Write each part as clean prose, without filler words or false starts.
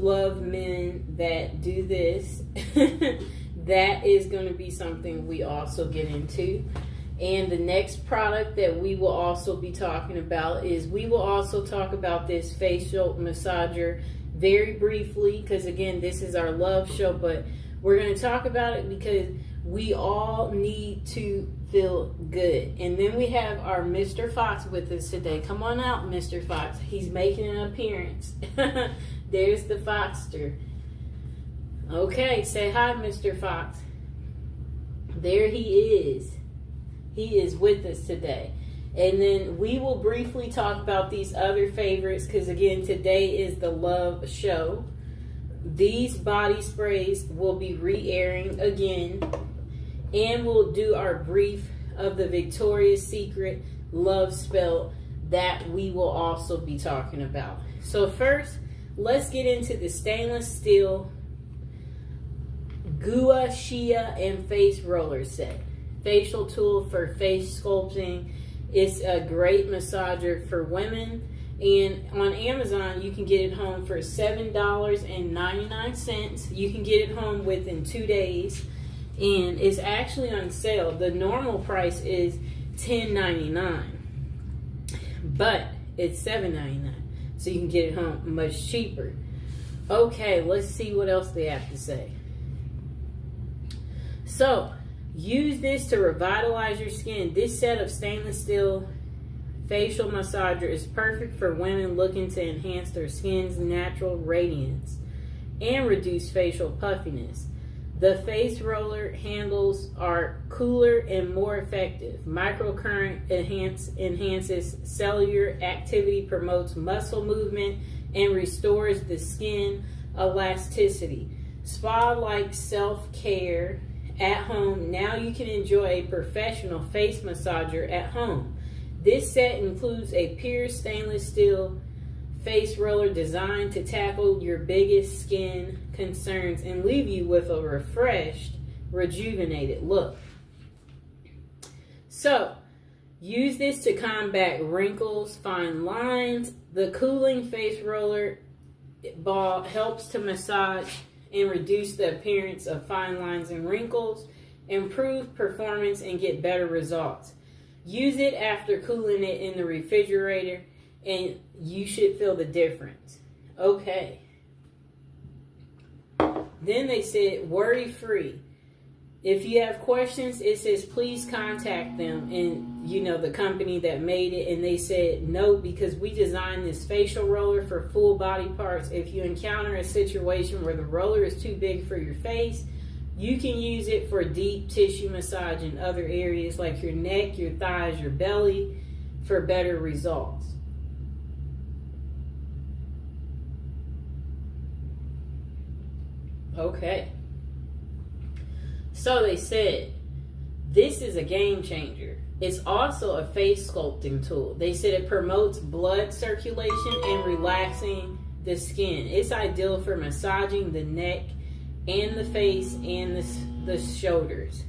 love men that do this, that is going to be something we also get into. And the next product that we will also be talking about is we will also talk about this facial massager very briefly, because again, this is our love show, but we're going to talk about it because we all need to feel good. And then we have our Mr. Fox with us today. Come on out, Mr. Fox. He's making an appearance. There's the Foxter. Okay, say hi, Mr. Fox. There he is. He is with us today. And then we will briefly talk about these other favorites because, again, today is the love show. These body sprays will be re-airing again. And we'll do our brief of the Victoria's Secret love spell that we will also be talking about. So first, let's get into the stainless steel Gua Shia and face roller set. Facial tool for face sculpting. It's a great massager for women. And on Amazon, you can get it home for $7.99. You can get it home within 2 days. And it's actually on sale. The normal price is $10.99. But it's $7.99. So you can get it home much cheaper. Okay, let's see what else they have to say. So, use this to revitalize your skin. This set of stainless steel facial massager is perfect for women looking to enhance their skin's natural radiance and reduce facial puffiness. The face roller handles are cooler and more effective. Microcurrent enhances cellular activity, promotes muscle movement, and restores the skin elasticity. Spa-like self-care at home. Now you can enjoy a professional face massager at home. This set includes a pure stainless steel face roller designed to tackle your biggest skin concerns and leave you with a refreshed, rejuvenated look. So, use this to combat wrinkles, fine lines. The cooling face roller ball helps to massage and reduce the appearance of fine lines and wrinkles, improve performance, and get better results. Use it after cooling it in the refrigerator, and you should feel the difference. Okay. Then they said, worry-free. If you have questions, it says, please contact them and, the company that made it. And they said, no, because we designed this facial roller for full body parts. If you encounter a situation where the roller is too big for your face, you can use it for deep tissue massage in other areas like your neck, your thighs, your belly for better results. Okay. So they said, this is a game changer. It's also a face sculpting tool. They said it promotes blood circulation and relaxing the skin. It's ideal for massaging the neck and the face and the shoulders.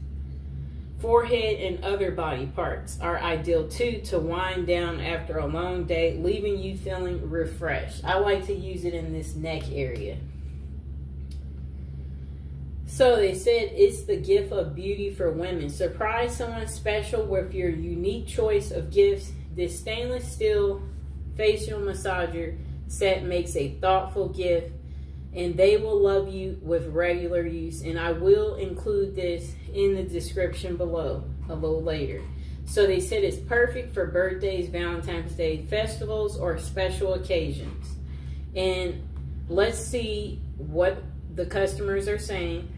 Forehead and other body parts are ideal too to wind down after a long day, leaving you feeling refreshed. I like to use it in this neck area. So they said it's the gift of beauty for women. Surprise someone special with your unique choice of gifts. This stainless steel facial massager set makes a thoughtful gift, and they will love you with regular use. And I will include this in the description below a little later. So they said it's perfect for birthdays, Valentine's Day, festivals, or special occasions. And let's see what the customers are saying.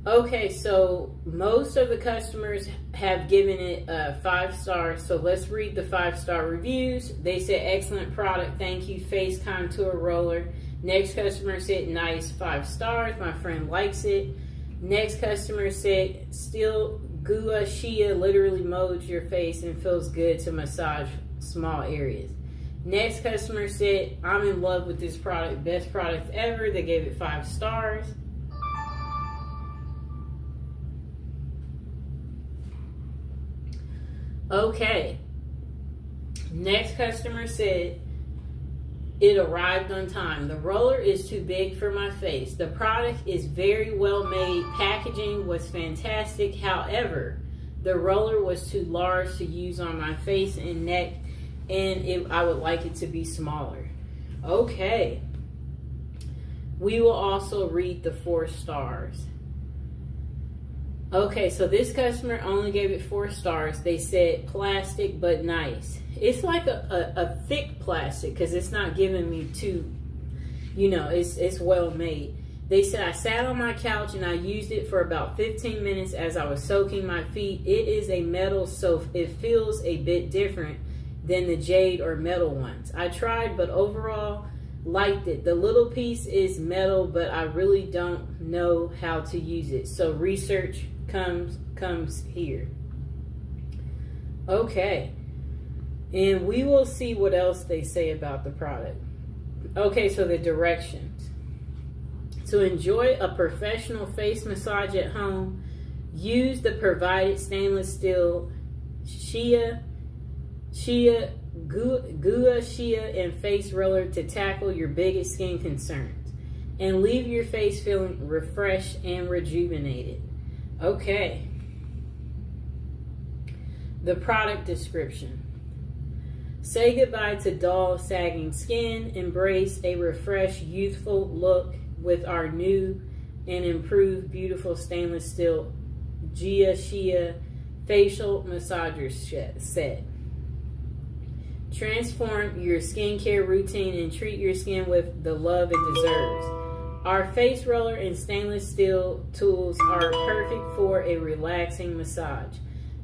Okay, so most of the customers have given it 5 stars. So let's read the 5-star reviews. They said, excellent product. Thank you. Face contour roller. Next customer said, nice, 5 stars. My friend likes it. Next customer said, still Gua Shia literally molds your face and feels good to massage small areas. Next customer said, I'm in love with this product. Best product ever. They gave it 5 stars. Okay. Next customer said, It arrived on time. The roller is too big for my face. The product is very well made. Packaging was fantastic. However, the roller was too large to use on my face and neck, and I would like it to be smaller. Okay. We will also read the 4 stars. Okay, so this customer only gave it 4 stars. They said plastic but nice. It's like a thick plastic because it's not giving me too, it's well made. They said I sat on my couch and I used it for about 15 minutes as I was soaking my feet. It is a metal, so it feels a bit different than the jade or metal ones. I tried, but overall liked it. The little piece is metal, but I really don't know how to use it. So research comes here. Okay. And we will see what else they say about the product. Okay, so the directions. To enjoy a professional face massage at home, use the provided stainless steel Shia, Gua Shia, and face roller to tackle your biggest skin concerns and leave your face feeling refreshed and rejuvenated. Okay. The product description. Say goodbye to dull, sagging skin. Embrace a refreshed, youthful look with our new and improved beautiful stainless steel Gia Shia facial massager set. Transform your skincare routine and treat your skin with the love it deserves. Our face roller and stainless steel tools are perfect for a relaxing massage.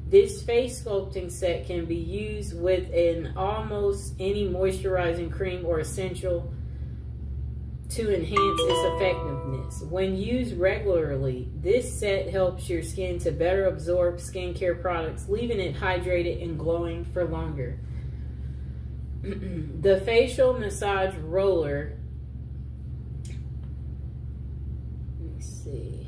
This face sculpting set can be used with an almost any moisturizing cream or essential to enhance its effectiveness. When used regularly, this set helps your skin to better absorb skincare products, leaving it hydrated and glowing for longer. The facial massage roller, let me see.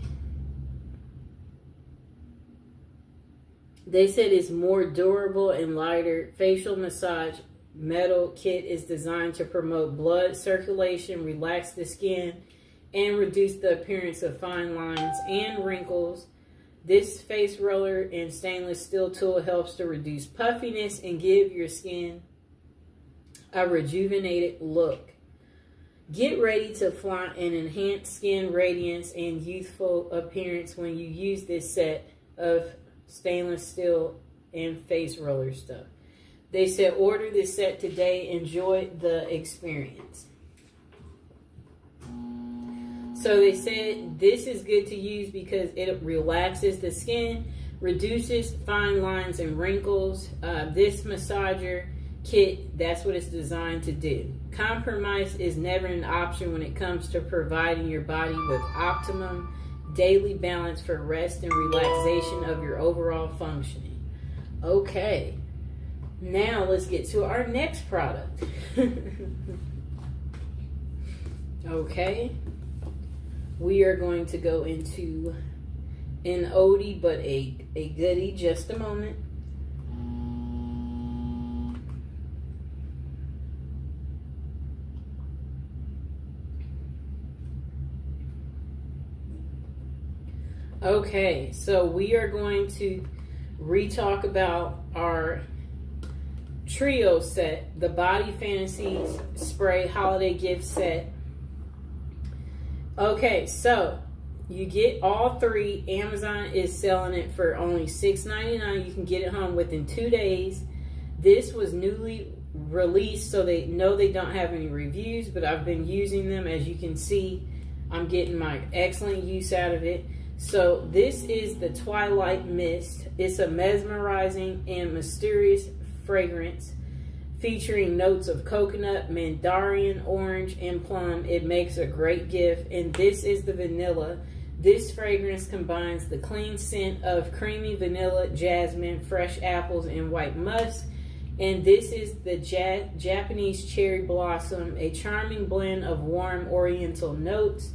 They said it's more durable and lighter. Facial massage metal kit is designed to promote blood circulation, relax the skin, and reduce the appearance of fine lines and wrinkles. This face roller and stainless steel tool helps to reduce puffiness and give your skin a rejuvenated look. Get ready to flaunt an enhanced skin radiance and youthful appearance when you use this set of stainless steel and face roller stuff. They said order this set today. Enjoy the experience. So they said this is good to use because it relaxes the skin, reduces fine lines and wrinkles. This massager kit, that's what it's designed to do. Compromise is never an option when it comes to providing your body with optimum daily balance for rest and relaxation of your overall functioning. Okay, now let's get to our next product. Okay, we are going to go into an oldie but a goodie. Just a moment. Okay, so we are going to re-talk about our trio set, the Body Fantasies Spray Holiday Gift Set. Okay, so you get all 3. Amazon is selling it for only $6.99. You can get it home within 2 days. This was newly released, so they know they don't have any reviews, but I've been using them. As you can see, I'm getting my excellent use out of it. So this is the Twilight Mist. It's a mesmerizing and mysterious fragrance featuring notes of coconut, mandarin, orange, and plum. It makes a great gift. And this is the vanilla. This fragrance combines the clean scent of creamy vanilla, jasmine, fresh apples, and white musk. And this is the Japanese cherry blossom, a charming blend of warm oriental notes,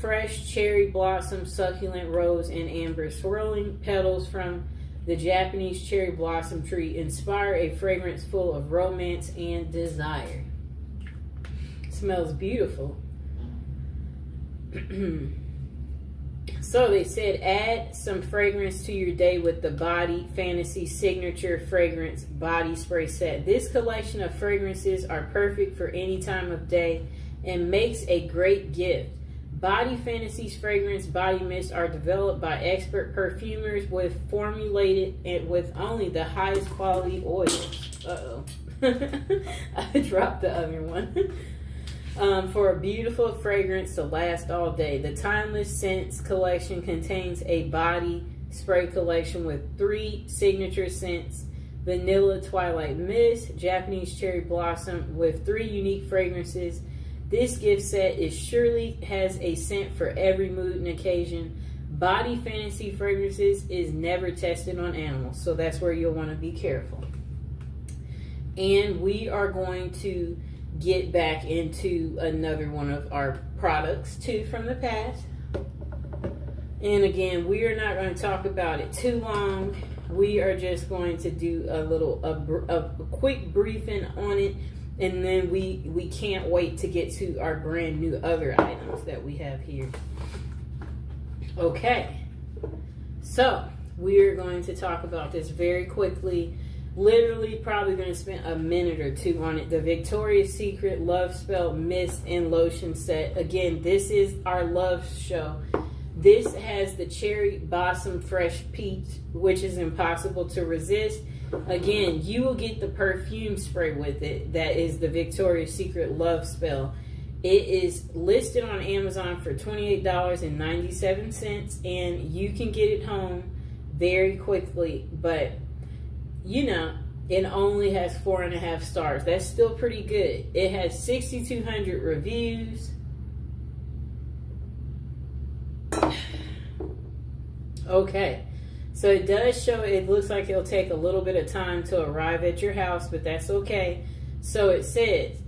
fresh cherry blossom, succulent rose, and amber. Swirling petals from the Japanese cherry blossom tree inspire a fragrance full of romance and desire. Smells beautiful. So they said add some fragrance to your day with the Body Fantasy Signature Fragrance Body Spray Set. This collection of fragrances are perfect for any time of day and makes a great gift. Body Fantasy's fragrance body mist are developed by expert perfumers with formulated with only the highest quality oils. Uh-oh. I dropped the other one. For a beautiful fragrance to last all day. The Timeless Scents collection contains a body spray collection with 3 signature scents: Vanilla Twilight Mist, Japanese Cherry Blossom, with 3 unique fragrances. This gift set surely has a scent for every mood and occasion. Body Fantasy Fragrances is never tested on animals, so that's where you'll want to be careful. And we are going to get back into another one of our products too from the past. And again, we are not going to talk about it too long. We are just going to do a quick briefing on it, and then we can't wait to get to our brand new other items that we have here. Okay, so we are going to talk about this very quickly. Literally probably going to spend a minute or 2 on it. The Victoria's Secret Love Spell Mist and Lotion Set. Again, this is our love show. This has the Cherry Blossom Fresh Peach, which is impossible to resist. Again, you will get the perfume spray with it. That is the Victoria's Secret Love Spell. It is listed on Amazon for $28.97, and you can get it home very quickly. But you know, it only has 4.5 stars. That's still pretty good. It has 6,200 reviews. Okay, so it does show, it looks like it'll take a little bit of time to arrive at your house, but that's okay. So it says,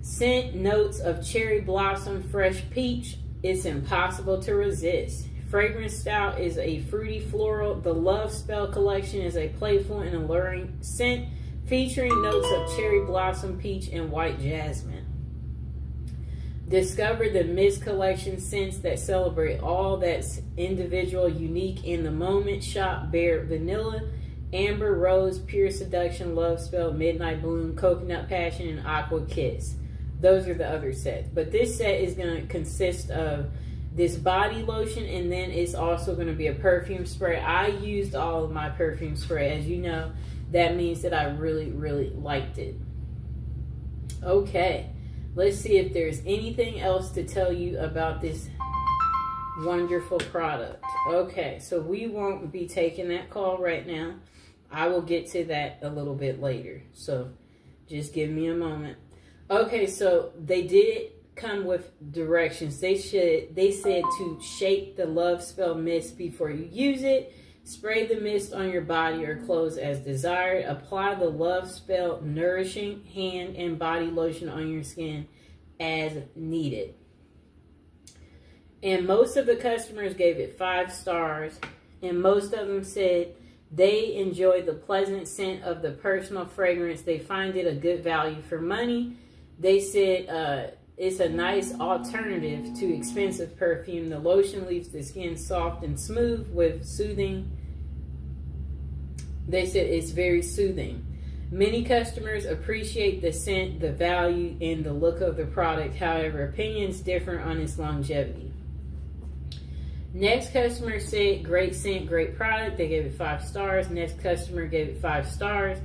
scent notes of cherry blossom, fresh peach. It's impossible to resist. Fragrance style is a fruity floral. The Love Spell collection is a playful and alluring scent featuring notes of cherry blossom, peach, and white jasmine. Discover the Mist collection scents that celebrate all that's individual, unique in the moment. Shop Bare Vanilla, Amber, Rose, Pure Seduction, Love Spell, Midnight Bloom, Coconut Passion, and Aqua Kiss. Those are the other sets. But this set is going to consist of this body lotion, and then it's also going to be a perfume spray. I used all of my perfume spray. As you know, that means that I really, really liked it. Okay, let's see if there's anything else to tell you about this wonderful product. Okay, so we won't be taking that call right now. I will get to that a little bit later, so just give me a moment. Okay, so they did come with directions. They said to shake the Love Spell mist before you use it. Spray the mist on your body or clothes as desired. Apply the Love Spell nourishing hand and body lotion on your skin as needed. And most of the customers gave it 5 stars, and most of them said they enjoy the pleasant scent of the personal fragrance. They find it a good value for money. They said it's a nice alternative to expensive perfume. The lotion leaves the skin soft and smooth with soothing. They said it's very soothing. Many customers appreciate the scent, the value, and the look of the product. However, opinions differ on its longevity. Next customer said, great scent, great product. They gave it 5 stars. Next customer gave it 5 stars.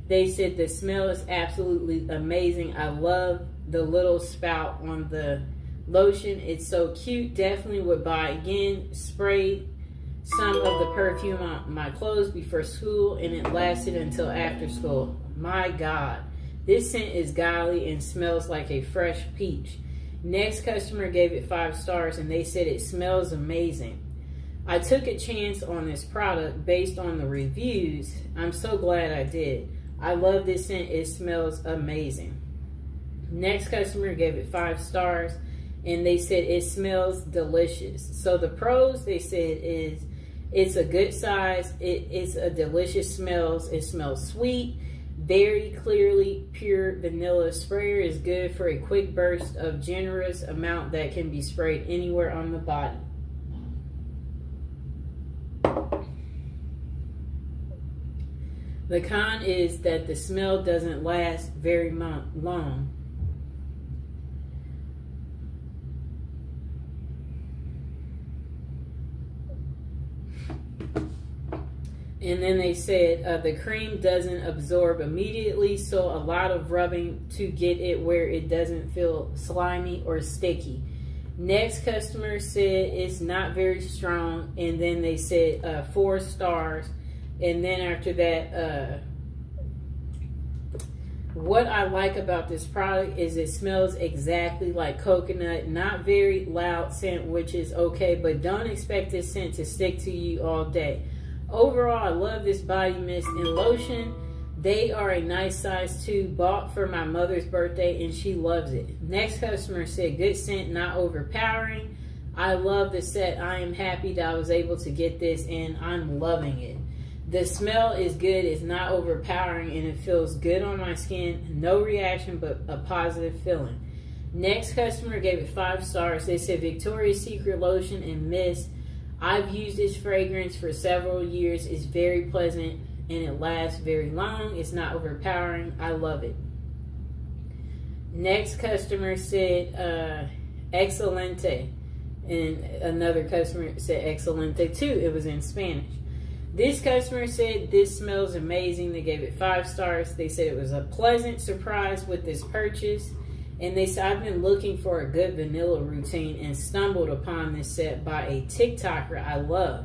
They said the smell is absolutely amazing. I love the little spout on the lotion. It's so cute. Definitely would buy again. Sprayed some of the perfume on my clothes before school, and it lasted until after school. My God, this scent is godly and smells like a fresh peach. Next customer gave it 5 stars, and they said it smells amazing. I took a chance on this product based on the reviews. I'm so glad I did. I love this scent. It smells amazing. Next customer gave it 5 stars, and they said it smells delicious. So the pros, they said, is it's a good size. It's a delicious smell. It smells sweet. Very clearly pure vanilla sprayer is good for a quick burst of generous amount that can be sprayed anywhere on the body. The con is that the smell doesn't last very long. And then they said the cream doesn't absorb immediately, so a lot of rubbing to get it where it doesn't feel slimy or sticky. Next customer said it's not very strong, and then they said 4 stars. And then after that, what I like about this product is it smells exactly like coconut. Not very loud scent, which is okay, but don't expect this scent to stick to you all day. Overall, I love this body mist and lotion. They are a nice size too. Bought for my mother's birthday and she loves it. Next customer said good scent, not overpowering. I love the set. I am happy that I was able to get this and I'm loving it. The smell is good. It's not overpowering and it feels good on my skin. No reaction, but a positive feeling. Next customer gave it 5 stars. They said Victoria's Secret lotion and mist. I've used this fragrance for several years. It's very pleasant and it lasts very long. It's not overpowering. I love it. Next customer said excelente. And another customer said excelente too. It was in Spanish. This customer said this smells amazing. They gave it 5 stars. They said it was a pleasant surprise with this purchase. And they said, I've been looking for a good vanilla routine and stumbled upon this set by a TikToker I love.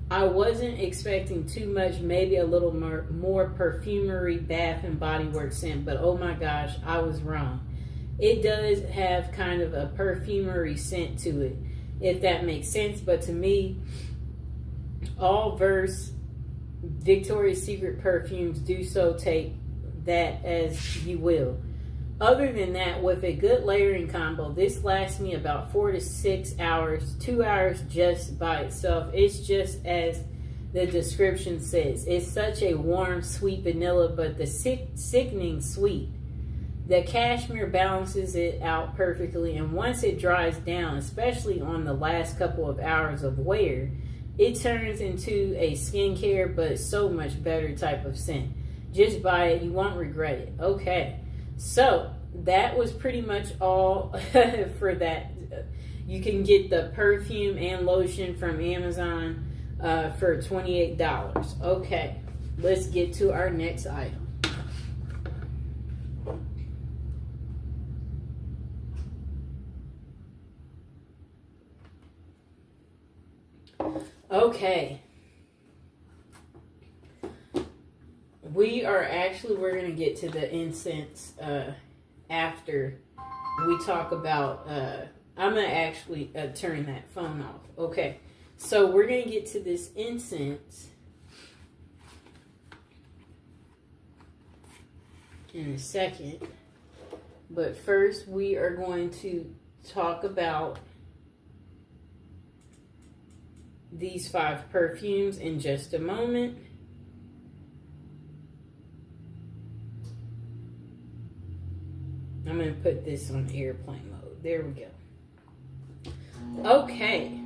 I wasn't expecting too much, maybe a little more perfumery, bath and body works scent, but oh my gosh, I was wrong. It does have kind of a perfumery scent to it, if that makes sense. But to me, all Verse Victoria's Secret perfumes do so, take that as you will. Other than that, with a good layering combo, this lasts me about 4 to 6 hours, 2 hours just by itself. It's just as the description says. It's such a warm, sweet vanilla, but the sickening sweet. The cashmere balances it out perfectly, and once it dries down, especially on the last couple of hours of wear, it turns into a skincare, but so much better type of scent. Just buy it. You won't regret it. Okay. So that was pretty much all for that. You can get the perfume and lotion from Amazon for $28. Okay, let's get to our next item. Okay. We're going to get to the incense after we talk about, I'm going to actually turn that phone off. Okay, so we're going to get to this incense in a second. But first, we are going to talk about these 5 perfumes in just a moment. I'm going to put this on airplane mode. There we go. Okay.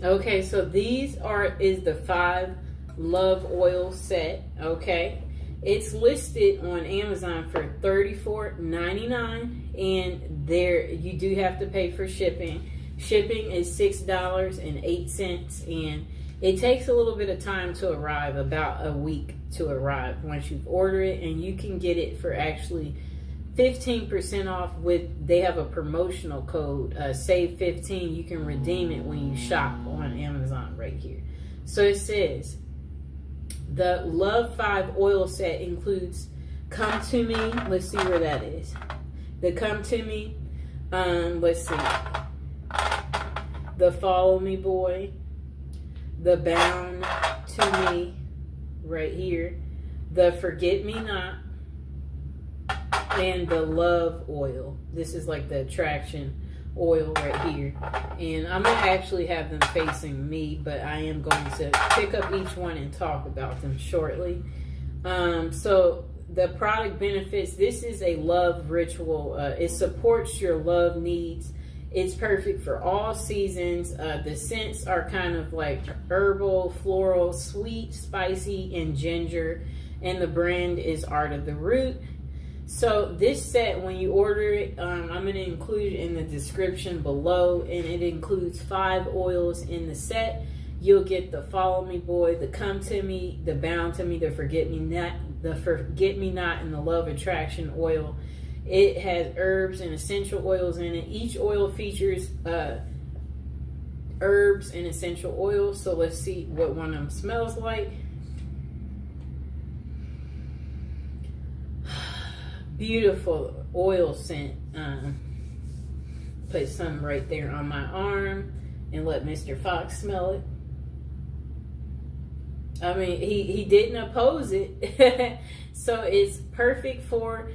Okay, so these is the 5 Love Oil set. Okay. It's listed on Amazon for $34.99, and there you do have to pay for shipping. Shipping is $6.08, and it takes a little bit of time to arrive, about a week to arrive once you've ordered it, and you can get it for actually 15% off they have a promotional code, save 15. You can redeem it when you shop on Amazon right here. So it says, the Love 5 oil set includes Come To Me. Let's see where that is. The Come To Me. Let's see. The Follow Me Boy. The Bound To Me. Right here. The Forget Me Not. And the Love Oil. This is like the attraction oil right here. And I'm going to actually have them facing me, but I am going to pick up each one and talk about them shortly. So the product benefits, this is a love ritual. It supports your love needs. It's perfect for all seasons. The scents are kind of like herbal, floral, sweet, spicy, and ginger. And the brand is Art of the Root. So this set, when you order it, I'm going to include it in the description below. And it includes 5 oils in the set. You'll get the Follow Me Boy, the Come To Me, the Bound To Me, the Forget Me Not, and the Love Attraction oil. It has herbs and essential oils in it. Each oil features herbs and essential oils. So let's see what one of them smells like. Beautiful oil scent. Put some right there on my arm and let Mr. Fox smell it. I mean, he didn't oppose it. So it's perfect for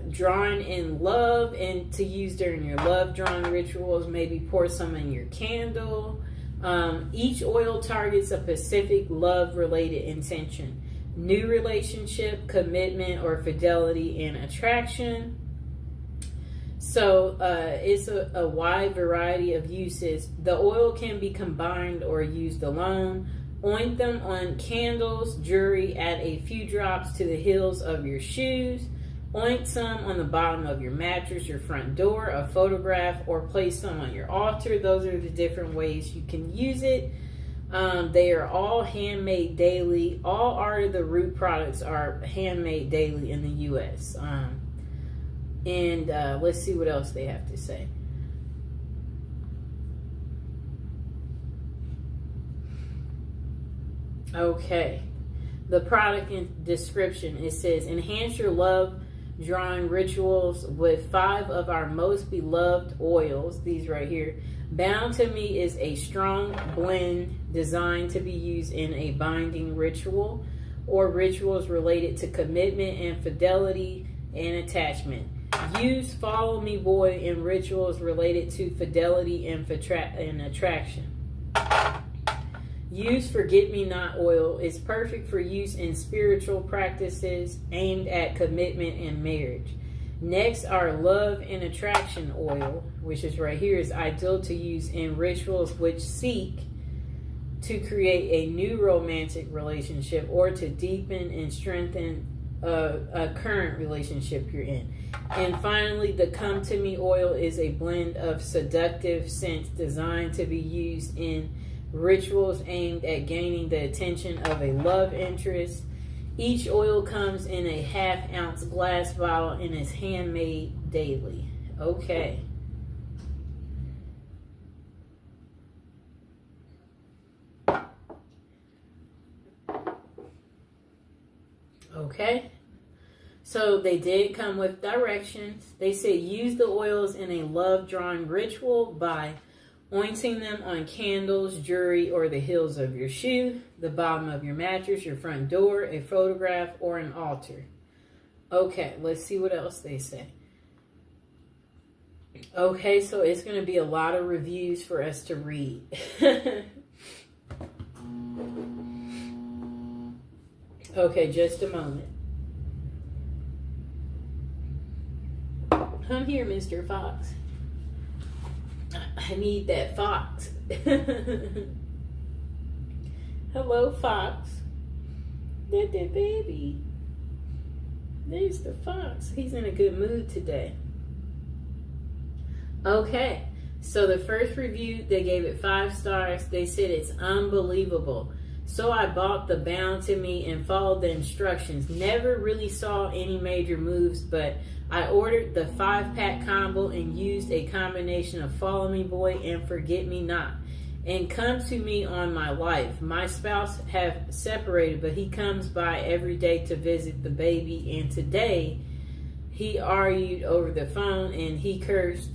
drawing in love and to use during your love drawing rituals. Maybe pour some in your candle. Each oil targets a specific love related intention: new relationship, commitment, or fidelity and attraction. So it's a wide variety of uses. The oil can be combined or used alone. Oint them on candles, jewelry, add a few drops to the heels of your shoes. Oint some on the bottom of your mattress, your front door, a photograph, or place some on your altar. Those are the different ways you can use it. They are all handmade daily. All Art of the Root products are handmade daily in the U.S. And let's see what else they have to say. Okay. The product description, it says, enhance your love drawing rituals with 5 of our most beloved oils. These right here. Bound to Me is a strong blend designed to be used in a binding ritual or rituals related to commitment and fidelity and attachment. Use Follow Me Boy in rituals related to fidelity and attraction. Use Forget Me Not oil is perfect for use in spiritual practices aimed at commitment and marriage. Next, our Love and Attraction oil, which is right here, is ideal to use in rituals which seek to create a new romantic relationship or to deepen and strengthen a current relationship you're in. And finally, the Come To Me oil is a blend of seductive scents designed to be used in rituals aimed at gaining the attention of a love interest. Each oil comes in a 1/2 ounce glass bottle and is handmade daily. Okay. Okay. So they did come with directions. They said use the oils in a love drawing ritual by ointing them on candles, jewelry, or the heels of your shoe, the bottom of your mattress, your front door, a photograph, or an altar. Okay, let's see what else they say. Okay, so it's going to be a lot of reviews for us to read. Okay, just a moment. Come here, Mr. Fox. I need that fox. Hello, Fox. That baby. There's the fox. He's in a good mood today. Okay, so the first review, they gave it 5 stars. They said it's unbelievable. So I bought the Bound to Me and followed the instructions. Never really saw any major moves, but I ordered the 5-pack combo and used a combination of Follow Me Boy and Forget Me Not. And Come To Me on my life. My spouse have separated, but he comes by every day to visit the baby. And today, he argued over the phone and he cursed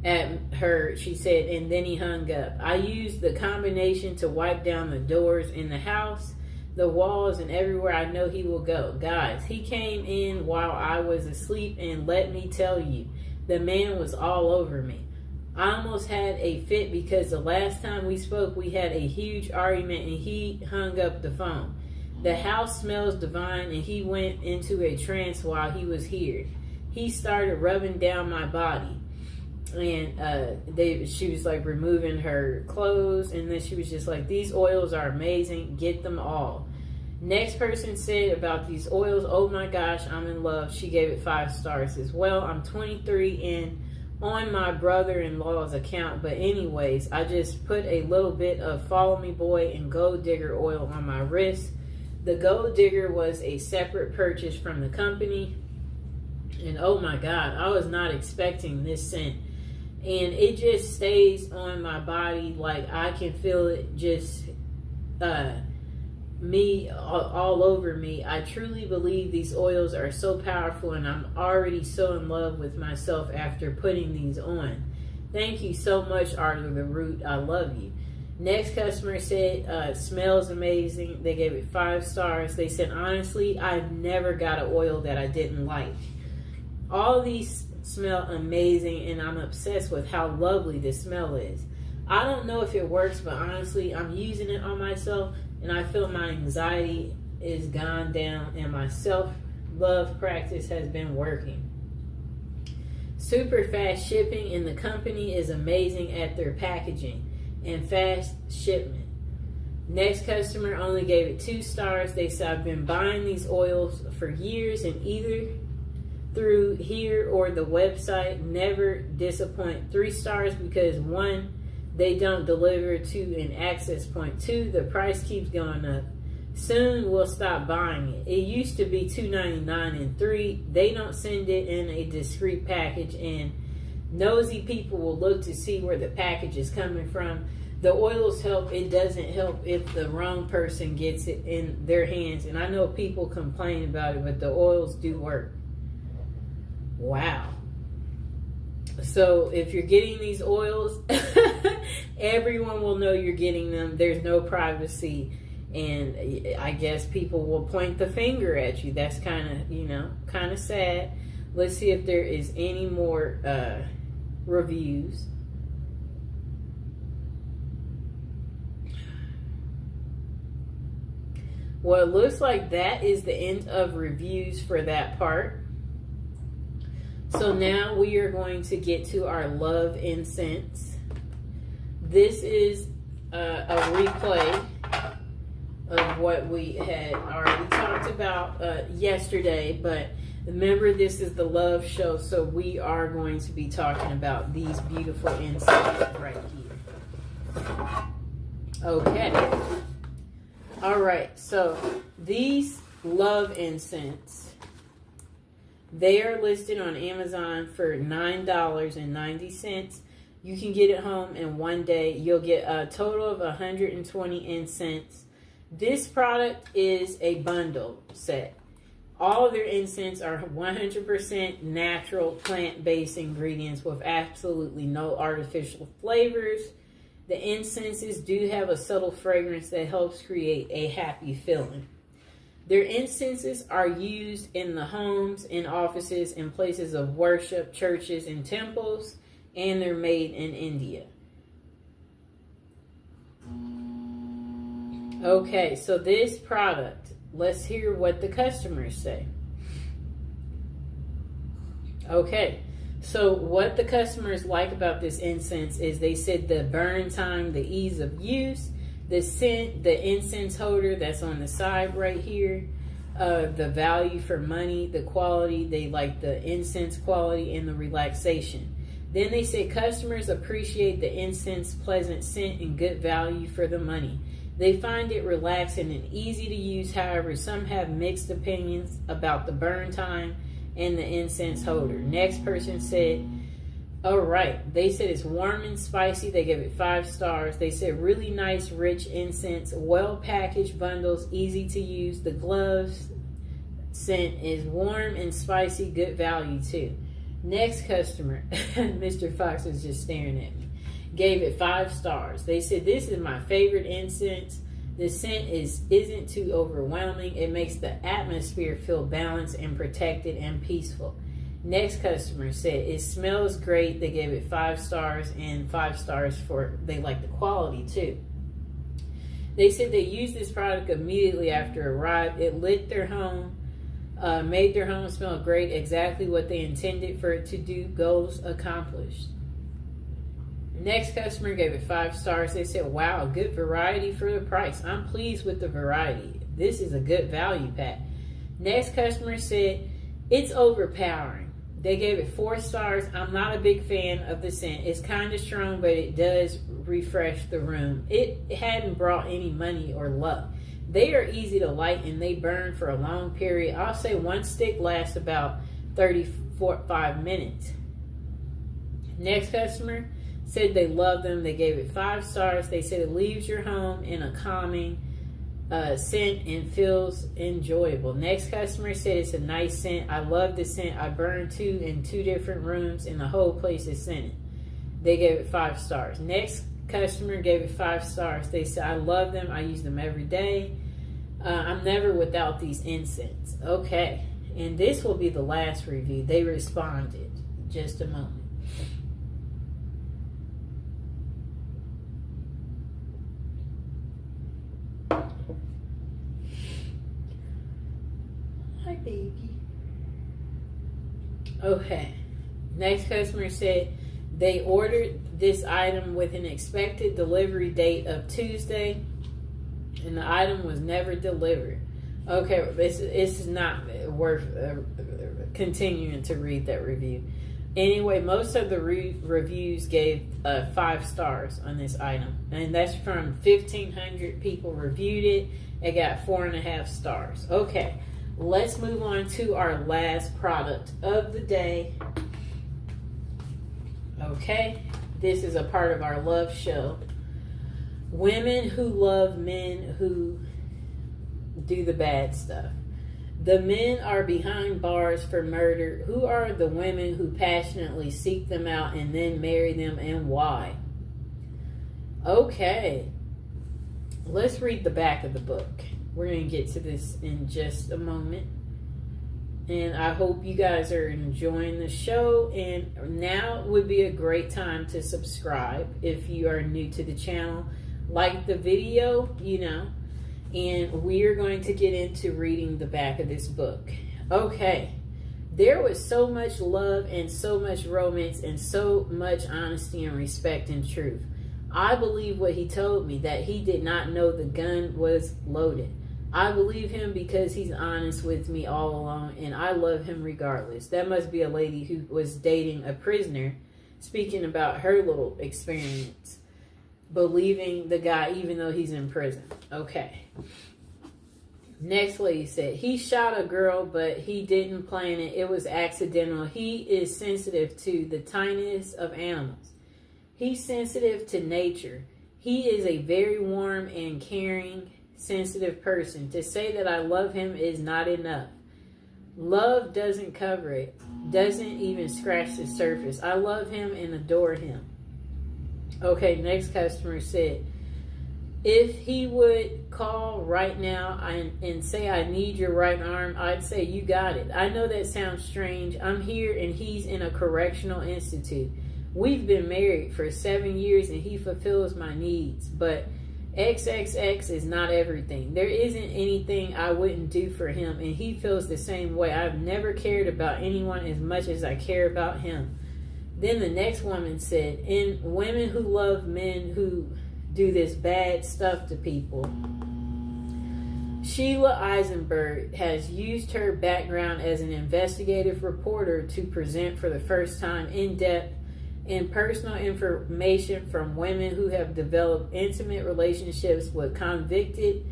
at her, she said, and then he hung up. I used the combination to wipe down the doors in the house, the walls, and everywhere I know he will go. Guys, he came in while I was asleep, and let me tell you, The man was all over me. I almost had a fit because the last time we spoke, we had a huge argument and he hung up the phone. The house smells divine and he went into a trance while he was here. He started rubbing down my body. And she was like removing her clothes, and then she was just like, these oils are amazing, get them all. Next person said about these oils, oh my gosh, I'm in love. She gave it 5 stars as well. I'm 23 and on my brother-in-law's account, but anyways, I just put a little bit of Follow Me Boy and Gold Digger oil on my wrist. The Gold Digger was a separate purchase from the company, and oh my god, I was not expecting this scent, and it just stays on my body. Like I can feel it just me all over me. I truly believe these oils are so powerful, and I'm already so in love with myself after putting these on. Thank you so much, Arthur the Root. I love you. Next customer said, smells amazing. They gave it 5 stars. They said, honestly, I've never got an oil that I didn't like. All these smell amazing, and I'm obsessed with how lovely the smell is. I don't know if it works, but honestly, I'm using it on myself, and I feel my anxiety is gone down, and my self-love practice has been working. Super fast shipping, and the company is amazing at their packaging and fast shipment. Next customer only gave it 2 stars. They said, I've been buying these oils for years, and either through here or the website, never disappoint. 3 stars because 1, they don't deliver to an access point. 2, the price keeps going up. Soon we'll stop buying it. It used to be $2.99, and 3, they don't send it in a discreet package, and nosy people will look to see where the package is coming from. The oils help. It doesn't help if the wrong person gets it in their hands. And I know people complain about it, but the oils do work. Wow. So if you're getting these oils, everyone will know you're getting them. There's no privacy. And I guess people will point the finger at you. That's kind of sad. Let's see if there is any more reviews. Well, it looks like that is the end of reviews for that part. So now we are going to get to our love incense. This is a replay of what we had already talked about yesterday, but remember, this is the love show, so we are going to be talking about these beautiful incense right here. Okay. All right, so these love incense, they are listed on Amazon for $9.90. You can get it home in one day. You'll get a total of 120 incense. This product is a bundle set. All of their incense are 100% natural plant-based ingredients with absolutely no artificial flavors. The incenses do have a subtle fragrance that helps create a happy feeling. Their incenses are used in the homes, in offices, in places of worship, churches, and temples, and they're made in India. Okay, so this product, let's hear what the customers say. Okay, so what the customers like about this incense is they said the burn time, the ease of use, the scent, the incense holder that's on the side right here, the value for money, the quality, they like the incense quality and the relaxation. Then they say customers appreciate the incense pleasant scent and good value for the money. They find it relaxing and easy to use. However, some have mixed opinions about the burn time and the incense holder. Next person said, all right, they said it's warm and spicy. They gave it 5 stars. They said really nice, rich incense, well-packaged bundles, easy to use. The gloves scent is warm and spicy, good value too. Next customer, Mr. Fox is just staring at me, gave it 5 stars. They said this is my favorite incense. The scent isn't too overwhelming. It makes the atmosphere feel balanced and protected and peaceful. Next customer said, it smells great. They gave it 5 stars, and 5 stars for they like the quality too. They said they used this product immediately after it arrived. It lit their home, made their home smell great, exactly what they intended for it to do. Goals accomplished. Next customer gave it 5 stars. They said, wow, good variety for the price. I'm pleased with the variety. This is a good value pack. Next customer said, it's overpowering. They gave it 4 stars. I'm not a big fan of the scent. It's kind of strong, but it does refresh the room. It hadn't brought any money or luck. They are easy to light and they burn for a long period. I'll say 1 stick lasts about 35 minutes. Next customer said they love them. They gave it 5 stars. They said it leaves your home in a calming scent and feels enjoyable. Next customer said it's a nice scent. I love the scent. I burned 2 in 2 different rooms and the whole place is scented. They gave it 5 stars. Next customer gave it 5 stars. They said, I love them. I use them every day. I'm never without these incense. Okay. And this will be the last review. They responded. Just a moment. Hi, baby. Okay. Next customer said they ordered this item with an expected delivery date of Tuesday, and the item was never delivered. Okay, it's not worth continuing to read that review. Anyway, most of the reviews gave 5 stars on this item, and that's from 1,500 people reviewed it. It got 4.5 stars. Okay, let's move on to our last product of the day. Okay, this is a part of our love show. Women who love men who do the bad stuff. The men are behind bars for murder. Who are the women who passionately seek them out and then marry them, and why? Okay, let's read the back of the book. We're going to get to this in just a moment. And I hope you guys are enjoying the show. And now would be a great time to subscribe if you are new to the channel. Like the video, and we are going to get into reading the back of this book. Okay. There was so much love and so much romance and so much honesty and respect and truth. I believe what he told me, that he did not know the gun was loaded. I believe him because he's honest with me all along, and I love him regardless. That must be a lady who was dating a prisoner, speaking about her little experience, believing the guy even though he's in prison. Okay. Next lady said, he shot a girl, but he didn't plan it. It was accidental. He is sensitive to the tiniest of animals. He's sensitive to nature. He is a very warm and caring, sensitive person. To say that I love him is not enough. Love doesn't cover it, doesn't even scratch the surface. I love him and adore him. Okay, next customer said, if he would call right now and say, I need your right arm, I'd say, you got it. I know that sounds strange. I'm here and he's in a correctional institute. We've been married for 7 years and he fulfills my needs, but XXX is not everything. There isn't anything I wouldn't do for him, and he feels the same way. I've never cared about anyone as much as I care about him. Then the next woman said, and women who love men who do this bad stuff to people. Sheila Eisenberg has used her background as an investigative reporter to present for the first time in-depth and personal information from women who have developed intimate relationships with convicted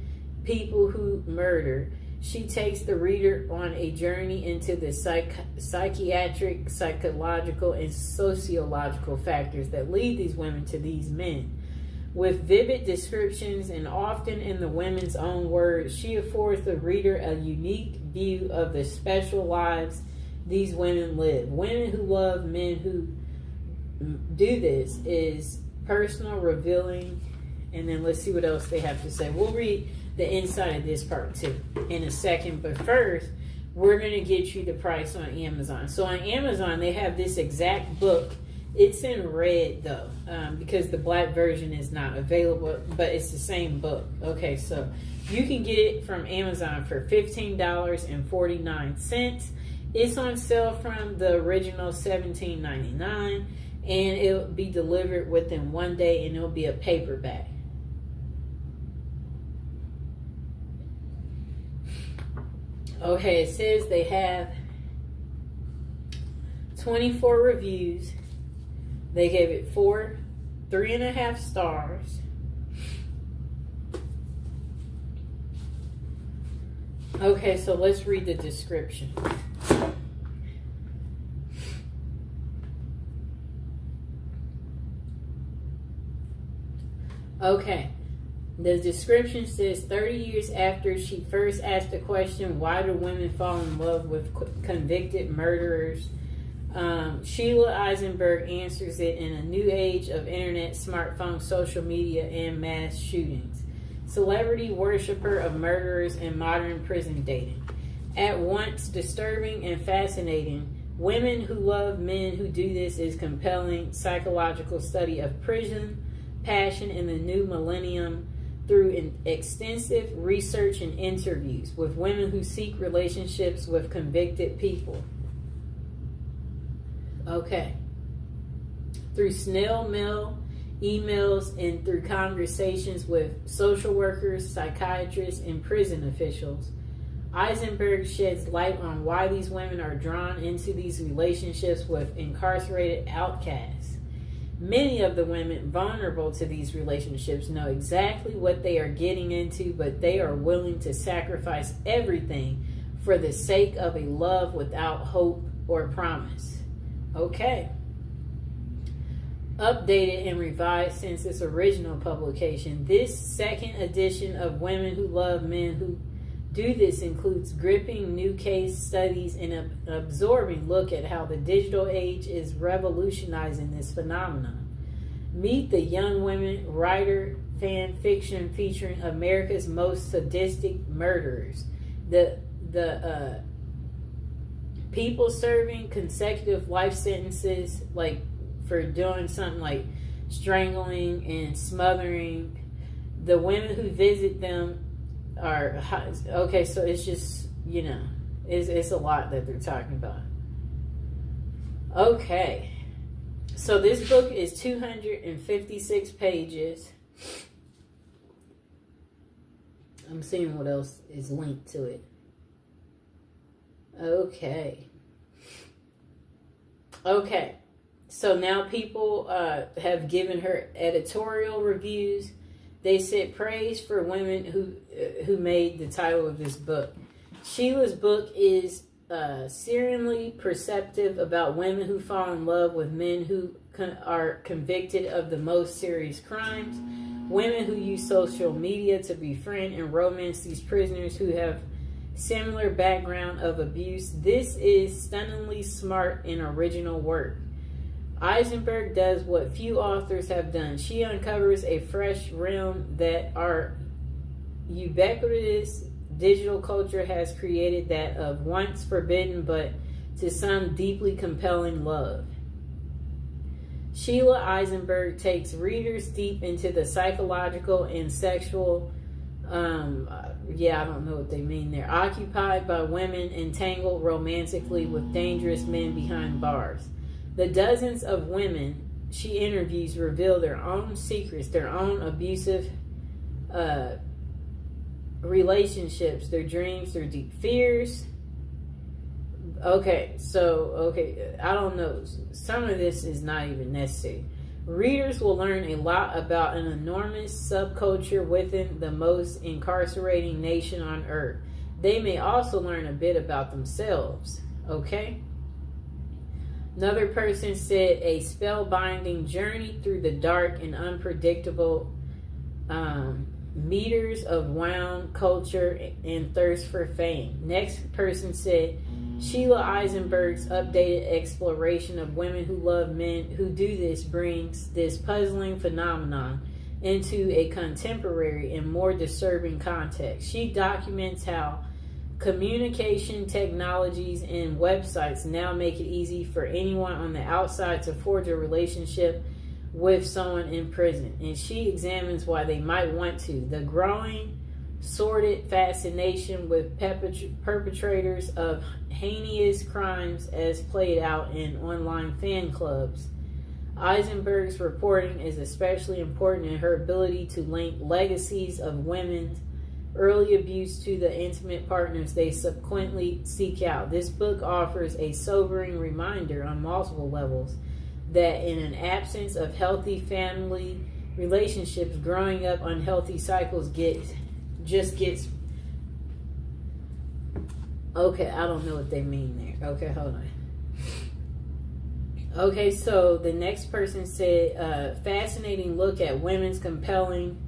people who murder. She takes the reader on a journey into the psychiatric, psychological, and sociological factors that lead these women to these men. With vivid descriptions and often in the women's own words, she affords the reader a unique view of the special lives these women live. Women who love men who do this is personal, revealing, and then let's see what else they have to say. We'll read the inside of this part too in a second, but first we're going to get you the price on Amazon. So on Amazon, they have this exact book. It's in red though, because the black version is not available, but it's the same book. Okay, so you can get it from Amazon for $15.49. It's on sale from the original $17.99, and it'll be delivered within 1 day, and it'll be a paperback. Okay, it says they have 24 reviews. They gave it 3.5 stars. Okay, so let's read the description. Okay, the description says 30 years after she first asked the question, why do women fall in love with convicted murderers? Sheila Eisenberg answers it in a new age of internet, smartphone, social media, and mass shootings. Celebrity worshiper of murderers and modern prison dating. At once disturbing and fascinating, Women Who Love Men Who Do This is compelling psychological study of prison passion in the new millennium through extensive research and interviews with women who seek relationships with convicted people. Okay. Through snail mail, emails, and through conversations with social workers, psychiatrists, and prison officials, Eisenberg sheds light on why these women are drawn into these relationships with incarcerated outcasts. Many of the women vulnerable to these relationships know exactly what they are getting into, but they are willing to sacrifice everything for the sake of a love without hope or promise. Okay. Updated and revised since its original publication, this second edition of Women Who Love Men Who Do This includes gripping new case studies and an absorbing look at how the digital age is revolutionizing this phenomenon. Meet the young women writer fan fiction featuring America's most sadistic murderers. The people serving consecutive life sentences, like for doing something like strangling and smothering. The women who visit them are okay. So it's just, it's a lot that they're talking about. Okay, so this book is 256 pages. I'm seeing what else is linked to it. Okay, so now people have given her editorial reviews. They said praise for women who made the title of this book. Sheila's book is searingly perceptive about women who fall in love with men who are convicted of the most serious crimes. Women who use social media to befriend and romance these prisoners who have similar background of abuse. This is stunningly smart and original work. Eisenberg does what few authors have done. She uncovers a fresh realm that our ubiquitous digital culture has created, that of once forbidden but to some deeply compelling love. Sheila Eisenberg takes readers deep into the psychological and sexual, I don't know what they mean there, occupied by women entangled romantically with dangerous men behind bars. The dozens of women she interviews reveal their own secrets, their own abusive relationships, their dreams, their deep fears. I don't know. Some of this is not even necessary. Readers will learn a lot about an enormous subculture within the most incarcerating nation on earth. They may also learn a bit about themselves. Okay? Another person said a spellbinding journey through the dark and unpredictable meters of wound culture and thirst for fame. Next person said Sheila Eisenberg's updated exploration of women who love men who do this brings this puzzling phenomenon into a contemporary and more disturbing context. She documents how Communication technologies and websites now make it easy for anyone on the outside to forge a relationship with someone in prison. And she examines why they might want to. The growing, sordid fascination with perpetrators of heinous crimes as played out in online fan clubs. Eisenberg's reporting is especially important in her ability to link legacies of women's early abuse to the intimate partners they subsequently seek out. This book offers a sobering reminder on multiple levels that in an absence of healthy family relationships, growing up unhealthy cycles gets. Okay, I don't know what they mean there. Okay, hold on. Okay, so the next person said, fascinating look at women's compelling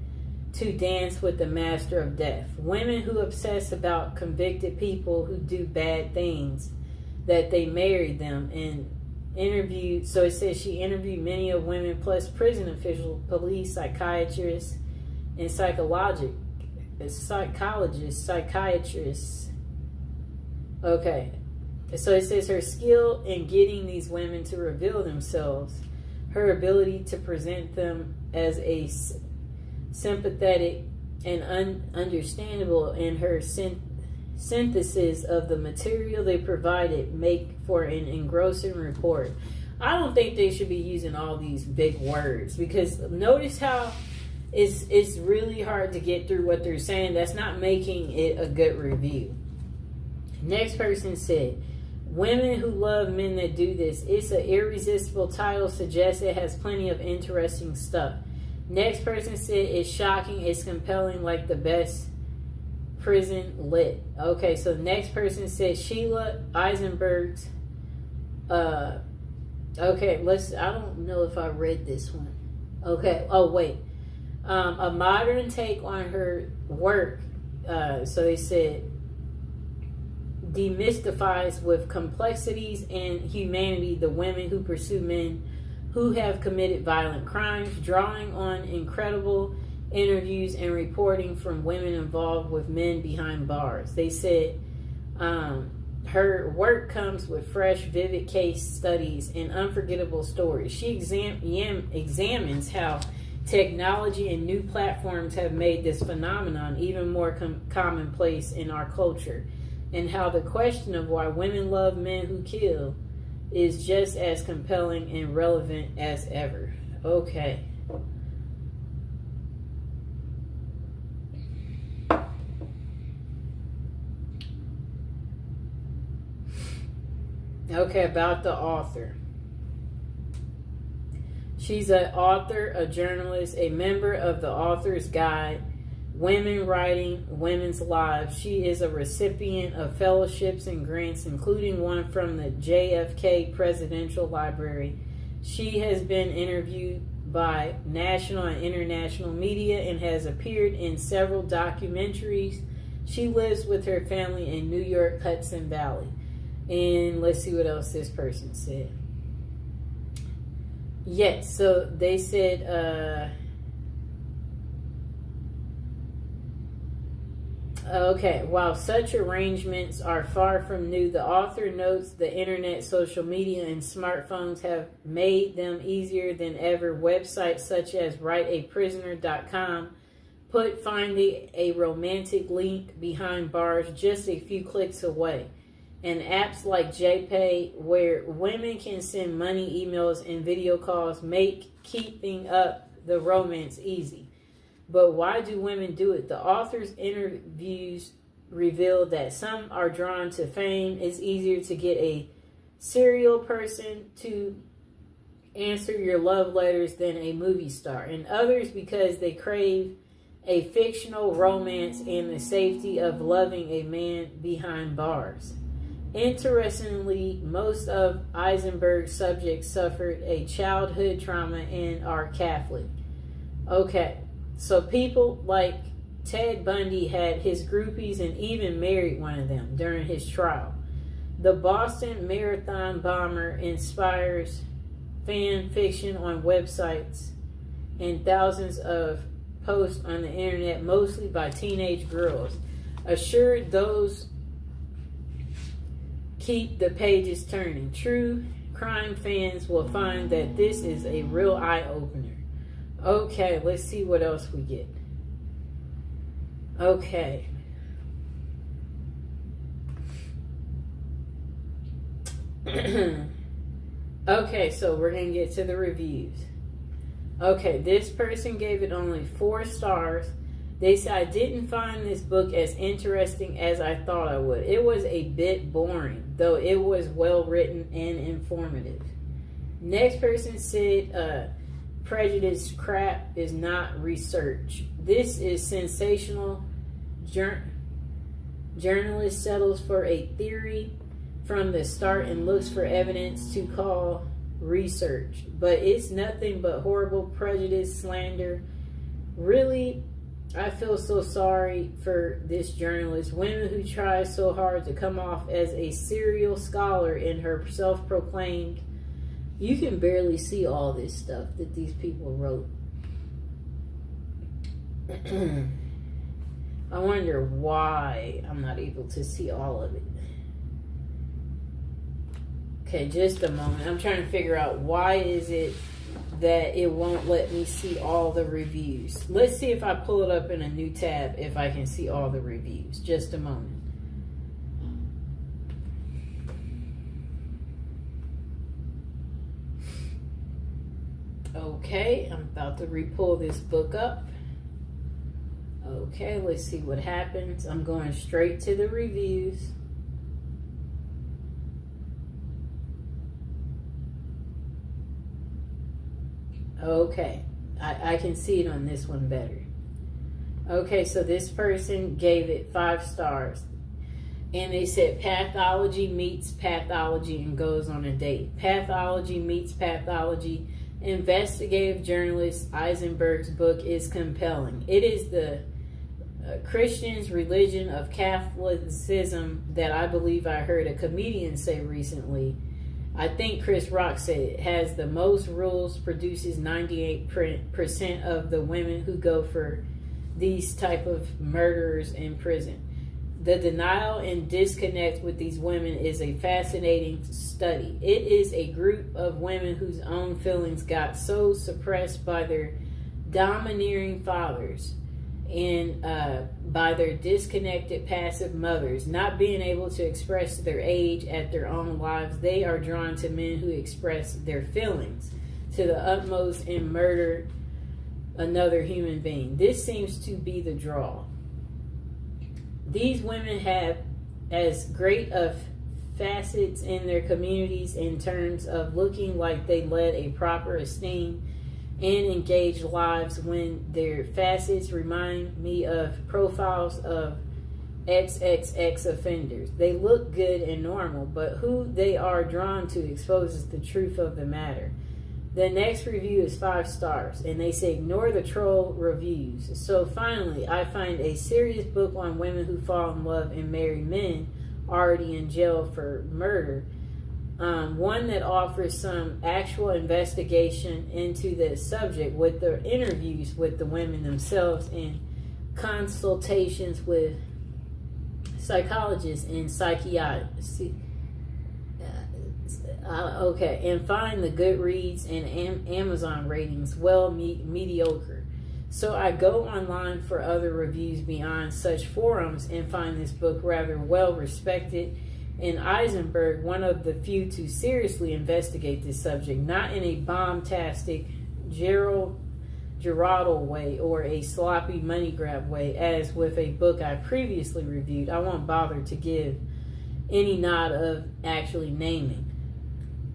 to dance with the master of death. Women who obsess about convicted people who do bad things, that they married them, and interviewed. So it says she interviewed many of women plus prison officials, police, psychiatrists, and psychiatrists. Okay. So it says her skill in getting these women to reveal themselves, her ability to present them as a sympathetic and understandable, and her synthesis of the material they provided make for an engrossing report. I don't think they should be using all these big words, because notice how it's really hard to get through what they're saying. That's not making it a good review. Next person said, women who love men that do this. It's an irresistible title, suggests it has plenty of interesting stuff. Next person said, it's shocking, it's compelling, like the best prison lit. Okay, so next person said Sheila Eisenberg's okay, I don't know if I read this one. Okay, oh wait. A modern take on her work. So they said demystifies with complexities and humanity the women who pursue men who have committed violent crimes, drawing on incredible interviews and reporting from women involved with men behind bars. They said her work comes with fresh, vivid case studies and unforgettable stories. She examines how technology and new platforms have made this phenomenon even more commonplace in our culture, and how the question of why women love men who kill is just as compelling and relevant as ever. Okay. Okay, about the author. She's an author, a journalist, a member of the Author's Guide, Women Writing Women's Lives. She is a recipient of fellowships and grants, including one from the JFK Presidential Library. She has been interviewed by national and international media and has appeared in several documentaries. She lives with her family in New York, Hudson Valley. And let's see what else this person said. Yes, so they said, okay, while such arrangements are far from new, the author notes the internet, social media, and smartphones have made them easier than ever. Websites such as writeaprisoner.com put finding a romantic link behind bars just a few clicks away. And apps like JPay, where women can send money, emails, and video calls, make keeping up the romance easy. But why do women do it? The author's interviews reveal that some are drawn to fame. It's easier to get a serial person to answer your love letters than a movie star. And others because they crave a fictional romance and the safety of loving a man behind bars. Interestingly, most of Eisenberg's subjects suffered a childhood trauma and are Catholic. Okay, so people like Ted Bundy had his groupies and even married one of them during his trial. The Boston Marathon bomber inspires fan fiction on websites and thousands of posts on the internet, mostly by teenage girls. Assured those keep the pages turning. True crime fans will find that this is a real eye-opener. Okay, let's see what else we get. Okay. Okay, so we're going to get to the reviews. Okay, this person gave it only 4 stars. They said, I didn't find this book as interesting as I thought I would. It was a bit boring, though it was well written and informative. Next person said, prejudice crap is not research. This is sensational. Journalist settles for a theory from the start and looks for evidence to call research. But it's nothing but horrible prejudice, slander. Really, I feel so sorry for this journalist. Women who try so hard to come off as a serial scholar in her self-proclaimed. You can barely see all this stuff that these people wrote. I wonder why I'm not able to see all of it. Okay, just a moment. I'm trying to figure out why is it that it won't let me see all the reviews. Let's see if I pull it up in a new tab if I can see all the reviews. Just a moment. Okay, I'm about to re-pull this book up. Okay, let's see what happens. I'm going straight to the reviews. Okay, I can see it on this one better. Okay, so this person gave it 5 stars. And they said pathology meets pathology and goes on a date. Pathology meets pathology. Investigative journalist Eisenberg's book is compelling. It is the Christian's religion of Catholicism that I believe I heard a comedian say recently. I think Chris Rock said it has the most rules, produces 98% of the women who go for these type of murderers in prison. The denial and disconnect with these women is a fascinating study. It is a group of women whose own feelings got so suppressed by their domineering fathers and by their disconnected passive mothers, not being able to express their age at their own lives. They are drawn to men who express their feelings to the utmost and murder another human being. This seems to be the draw. These women have as great of facets in their communities in terms of looking like they led a proper, esteemed, and engaged lives, when their facets remind me of profiles of XXX offenders. They look good and normal, but who they are drawn to exposes the truth of the matter. The next review is 5 stars, and they say ignore the troll reviews. So finally, I find a serious book on women who fall in love and marry men already in jail for murder. One that offers some actual investigation into the subject with the interviews with the women themselves and consultations with psychologists and psychiatrists. Okay, and find the Goodreads and Amazon ratings mediocre. So I go online for other reviews beyond such forums and find this book rather well respected, and Eisenberg one of the few to seriously investigate this subject, not in a bombastic Geraldo way or a sloppy money grab way as with a book I previously reviewed. I won't bother to give any nod of actually naming.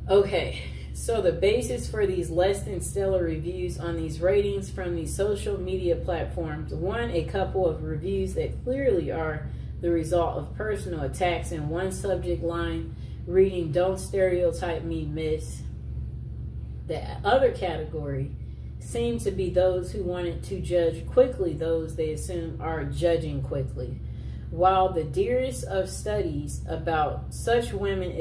Okay, so the basis for these less than stellar reviews on these ratings from these social media platforms: 1, a couple of reviews that clearly are the result of personal attacks, and one subject line reading "Don't stereotype me, miss." The other category seem to be those who wanted to judge quickly those they assume are judging quickly. While the dearest of studies about such women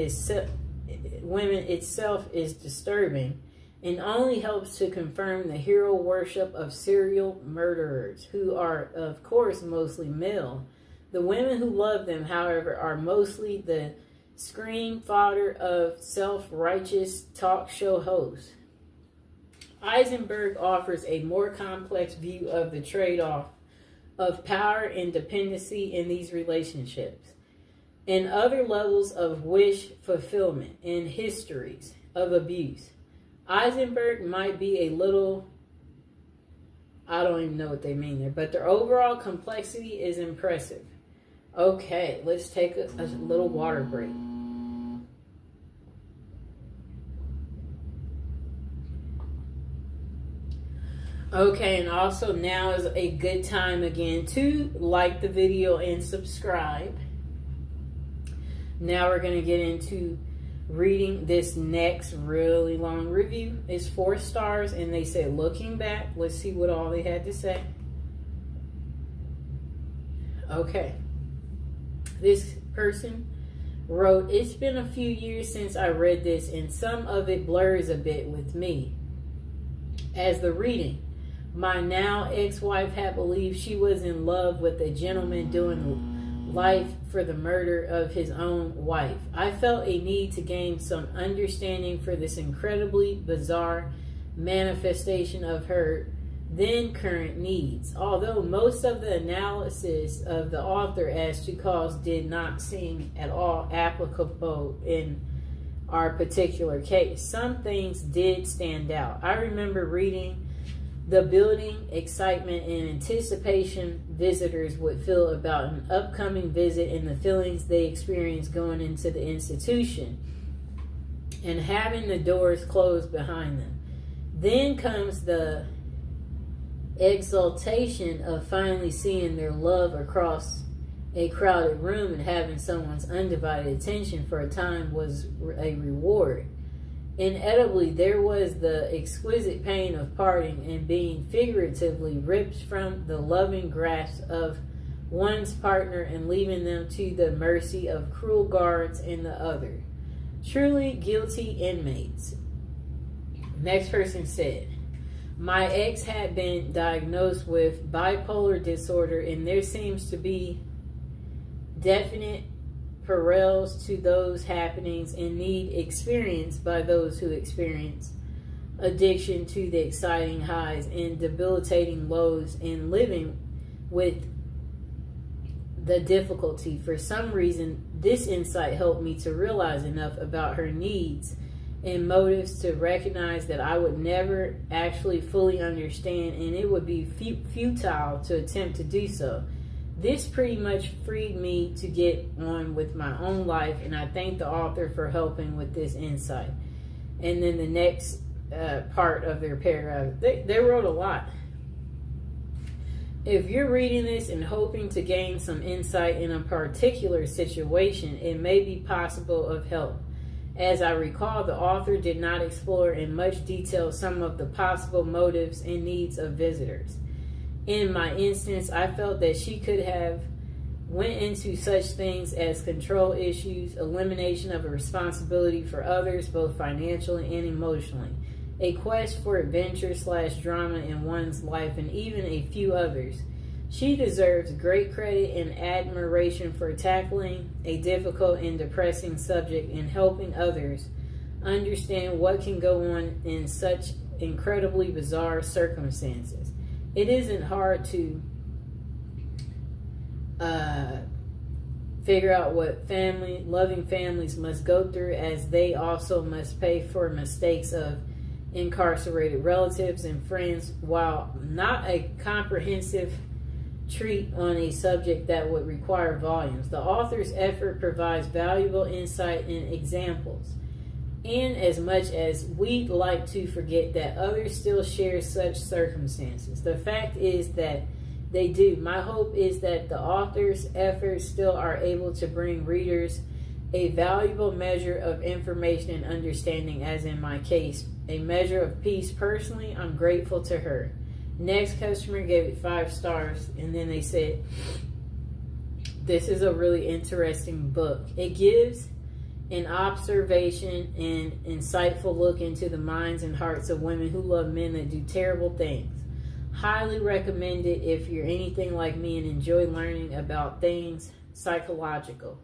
itself is disturbing and only helps to confirm the hero worship of serial murderers, who are, of course, mostly male. The women who love them, however, are mostly the screen fodder of self-righteous talk show hosts. Eisenberg offers a more complex view of the trade-off of power and dependency in these relationships, and other levels of wish fulfillment and histories of abuse. Eisenberg might be a little, I don't even know what they mean there, but their overall complexity is impressive. Okay, let's take a little water break. Okay, and also now is a good time again to like the video and subscribe. Now we're going to get into reading this next really long review. It's 4 stars, and they said, looking back, let's see what all they had to say. Okay. This person wrote, it's been a few years since I read this, and some of it blurs a bit with me as the reading. My now ex-wife had believed she was in love with a gentleman doing life for the murder of his own wife. I felt a need to gain some understanding for this incredibly bizarre manifestation of her then current needs. Although most of the analysis of the author as to cause did not seem at all applicable in our particular case, some things did stand out. I remember reading the building excitement and anticipation visitors would feel about an upcoming visit and the feelings they experienced going into the institution and having the doors closed behind them. Then comes the exaltation of finally seeing their love across a crowded room and having someone's undivided attention for a time was a reward. Inevitably, there was the exquisite pain of parting and being figuratively ripped from the loving grasp of one's partner and leaving them to the mercy of cruel guards and the other. Truly guilty inmates. Next person said, my ex had been diagnosed with bipolar disorder, and there seems to be definite parallels to those happenings and need experienced by those who experience addiction to the exciting highs and debilitating lows and living with the difficulty. For some reason, this insight helped me to realize enough about her needs and motives to recognize that I would never actually fully understand, and it would be futile to attempt to do so. This pretty much freed me to get on with my own life, and I thank the author for helping with this insight. And then the next part of their paragraph, they wrote a lot. If you're reading this and hoping to gain some insight in a particular situation, it may be possible of help. As I recall, the author did not explore in much detail some of the possible motives and needs of visitors. In my instance, I felt that she could have went into such things as control issues, elimination of a responsibility for others, both financially and emotionally, a quest for adventure/drama in one's life, and even a few others. She deserves great credit and admiration for tackling a difficult and depressing subject and helping others understand what can go on in such incredibly bizarre circumstances. It isn't hard to figure out what loving families must go through, as they also must pay for mistakes of incarcerated relatives and friends. While not a comprehensive treat on a subject that would require volumes, the author's effort provides valuable insight and examples. And as much as we'd like to forget that others still share such circumstances, the fact is that they do. My hope is that the author's efforts still are able to bring readers a valuable measure of information and understanding, as in my case, a measure of peace. Personally, I'm grateful to her. Next customer gave it 5 stars, and then they said, this is a really interesting book. It gives an observation and insightful look into the minds and hearts of women who love men that do terrible things. Highly recommended if you're anything like me and enjoy learning about things psychological.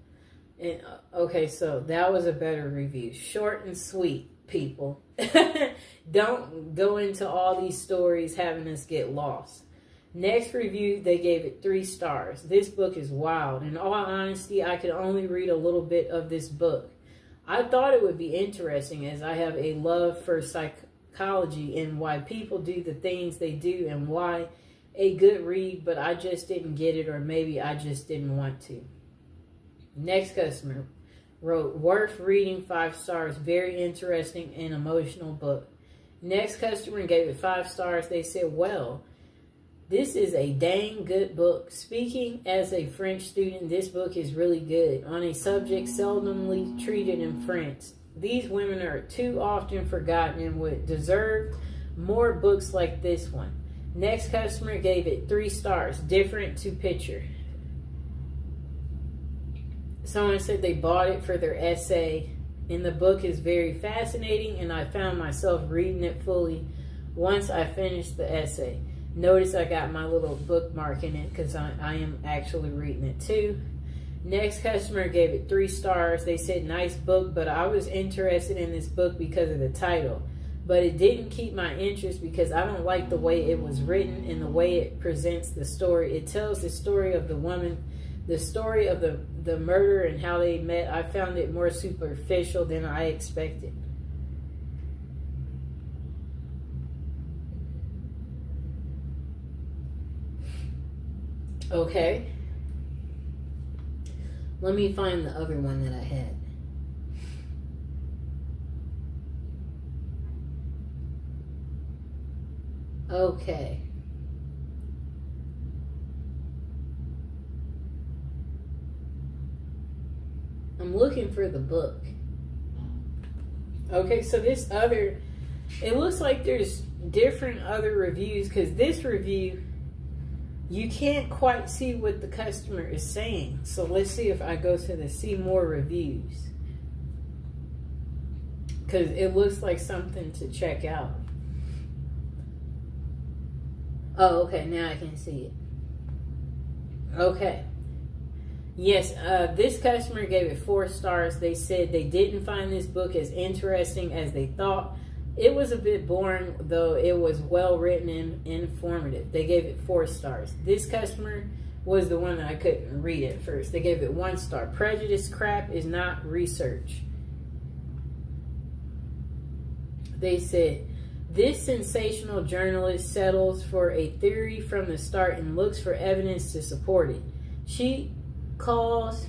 And, okay, so that was a better review. Short and sweet, people. Don't go into all these stories having us get lost. Next review, they gave it 3 stars. This book is wild. In all honesty, I could only read a little bit of this book. I thought it would be interesting as I have a love for psychology and why people do the things they do and why a good read, but I just didn't get it, or maybe I just didn't want to. Next customer wrote, worth reading, 5 stars, very interesting and emotional book. Next customer gave it 5 stars. They said, well, this is a dang good book. Speaking as a French student, this book is really good on a subject seldomly treated in France. These women are too often forgotten and would deserve more books like this one. Next customer gave it 3 stars, different to picture. Someone said they bought it for their essay, and the book is very fascinating, and I found myself reading it fully once I finished the essay. Notice I got my little bookmark in it because I am actually reading it too. Next customer gave it 3 stars. They said, nice book, but I was interested in this book because of the title. But it didn't keep my interest because I don't like the way it was written and the way it presents the story. It tells the story of the woman, the story of the murder and how they met. I found it more superficial than I expected. Okay. Let me find the other one that I had. Okay. I'm looking for the book. Okay, so this other, it looks like there's different other reviews because this review, you can't quite see what the customer is saying. So let's see if I go to the see more reviews. Because it looks like something to check out. Oh, okay, now I can see it. Okay. Yes, this customer gave it 4 stars. They said they didn't find this book as interesting as they thought. It was a bit boring, though it was well written and informative. They gave it 4 stars. This customer was the one that I couldn't read at first. They gave it 1 star. Prejudice crap is not research. They said, this sensational journalist settles for a theory from the start and looks for evidence to support it. She calls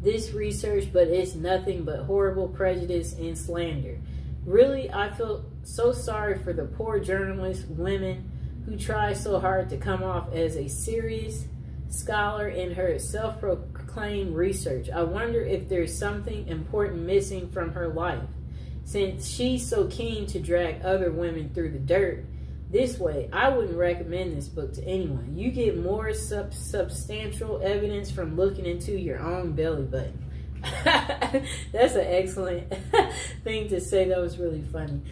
this research, but it's nothing but horrible prejudice and slander. Really, I feel so sorry for the poor journalist women who try so hard to come off as a serious scholar in her self-proclaimed research. I wonder if there's something important missing from her life, since she's so keen to drag other women through the dirt this way. I wouldn't recommend this book to anyone. You get more substantial evidence from looking into your own belly button. That's an excellent thing to say. That was really funny.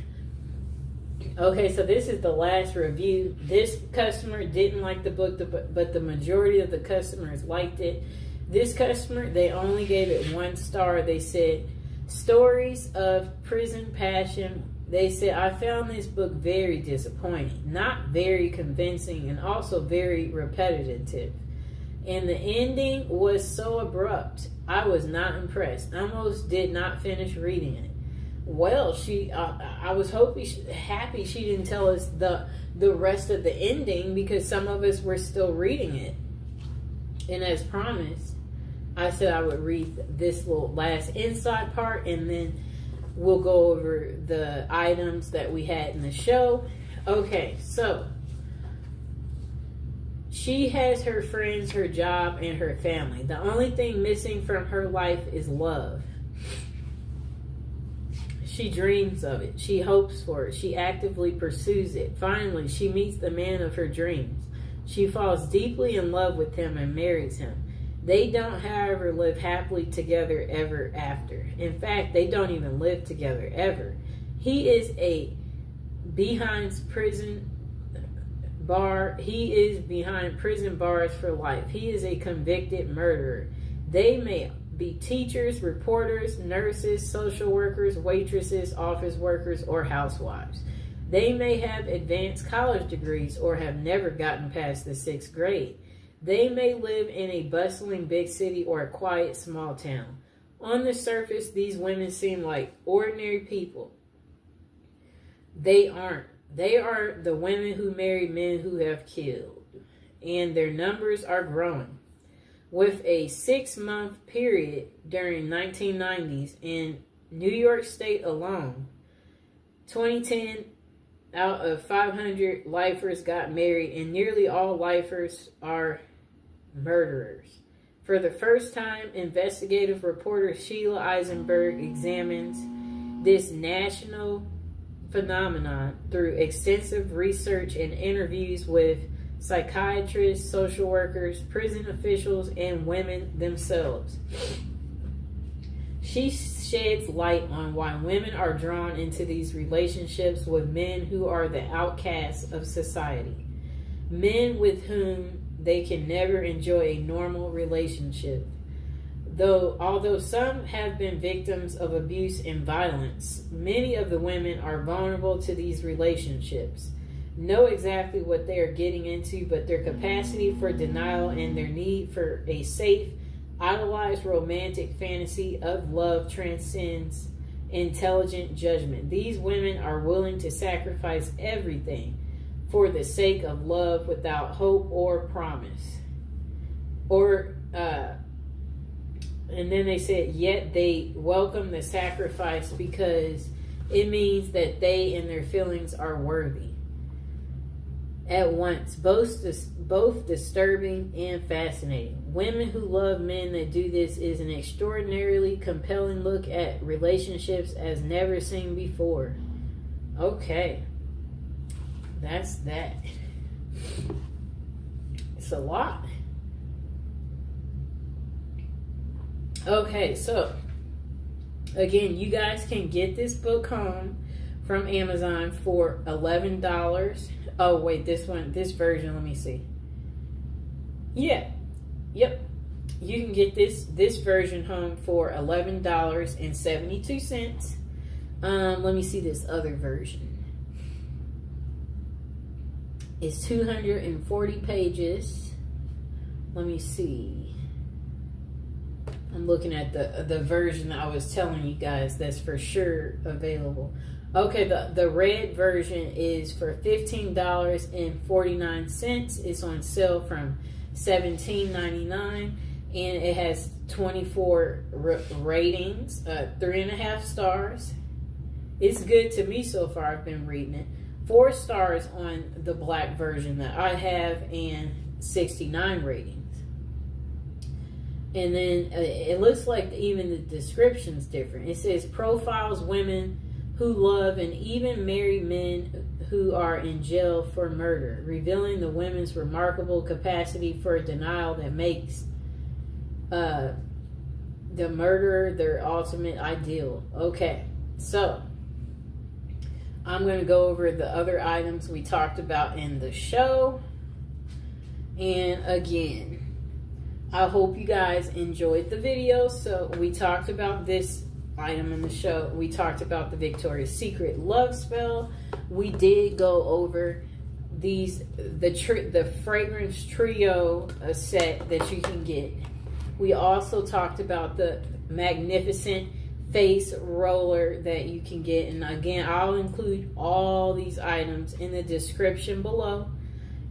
Okay, so this is the last review. This customer didn't like the book, but the majority of the customers liked it. This customer, they only gave it 1 star. They said, stories of prison passion. They said, I found this book very disappointing, not very convincing, and also very repetitive. And the ending was so abrupt. I was not impressed. Almost did not finish reading it. Well, I was happy she didn't tell us the rest of the ending, because some of us were still reading it. And as promised, I said I would read this little last inside part, and then we'll go over the items that we had in the show. Okay, so she has her friends, her job, and her family. The only thing missing from her life is love. She dreams of it. She hopes for it. She actively pursues it. Finally, she meets the man of her dreams. She falls deeply in love with him and marries him. They don't, however, live happily together ever after. In fact, they don't even live together ever. He is behind prison bars for life. He is a convicted murderer. They may be teachers, reporters, nurses, social workers, waitresses, office workers, or housewives. They may have advanced college degrees or have never gotten past the 6th grade. They may live in a bustling big city or a quiet small town. On the surface, these women seem like ordinary people. They aren't. They are the women who marry men who have killed, and their numbers are growing. With a 6-month period during 1990s in New York State alone, 2010 out of 500 lifers got married, and nearly all lifers are murderers. For the first time, investigative reporter Sheila Eisenberg examines this national phenomenon through extensive research and interviews with psychiatrists, social workers, prison officials, and women themselves. She sheds light on why women are drawn into these relationships with men who are the outcasts of society, men with whom they can never enjoy a normal relationship. Although some have been victims of abuse and violence, many of the women are vulnerable to these relationships, know exactly what they are getting into, but their capacity for denial and their need for a safe, idolized romantic fantasy of love transcends intelligent judgment. These women are willing to sacrifice everything for the sake of love without hope or promise. And then they said, yet they welcome the sacrifice because it means that they and their feelings are worthy. At once, both disturbing and fascinating. Women who love men that do this is an extraordinarily compelling look at relationships as never seen before. Okay. That's that. It's a lot. Okay, so again, you guys can get this book home from Amazon for $11. Oh wait, this version, let me see. Yep. You can get this version home for $11.72. Let me see this other version. It's 240 pages. Let me see. I'm looking at the version that I was telling you guys that's for sure available. Okay, the red version is for $15.49. It's on sale from $17.99, and it has 24 ratings, 3.5 stars. It's good to me so far. I've been reading it. 4 stars on the black version that I have, and 69 ratings. And then it looks like even the description's different. It says profiles women who love and even marry men who are in jail for murder, revealing the women's remarkable capacity for denial that makes the murderer their ultimate ideal. Okay, so I'm going to go over the other items we talked about in the show. And again, I hope you guys enjoyed the video. So we talked about this item in the show. We talked about the Victoria's Secret love spell. We did go over the fragrance trio set that you can get. We also talked about the magnificent face roller that you can get. And again, I'll include all these items in the description below.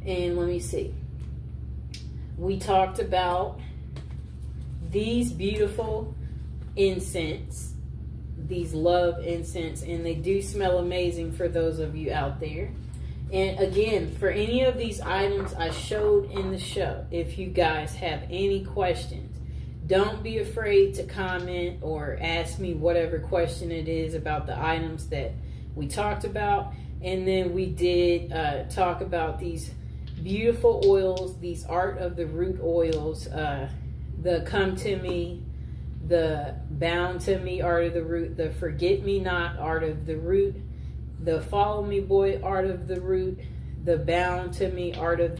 And let me see. We talked about these beautiful incense, these love incense, and they do smell amazing for those of you out there. And again, for any of these items I showed in the show, if you guys have any questions, don't be afraid to comment or ask me whatever question it is about the items that we talked about. And then we did talk about these beautiful oils, these Art of the Root oils, the Come to Me, the Bound to Me Art of the Root, the Forget Me Not Art of the Root, the Follow Me Boy Art of the Root, the Bound to Me Art of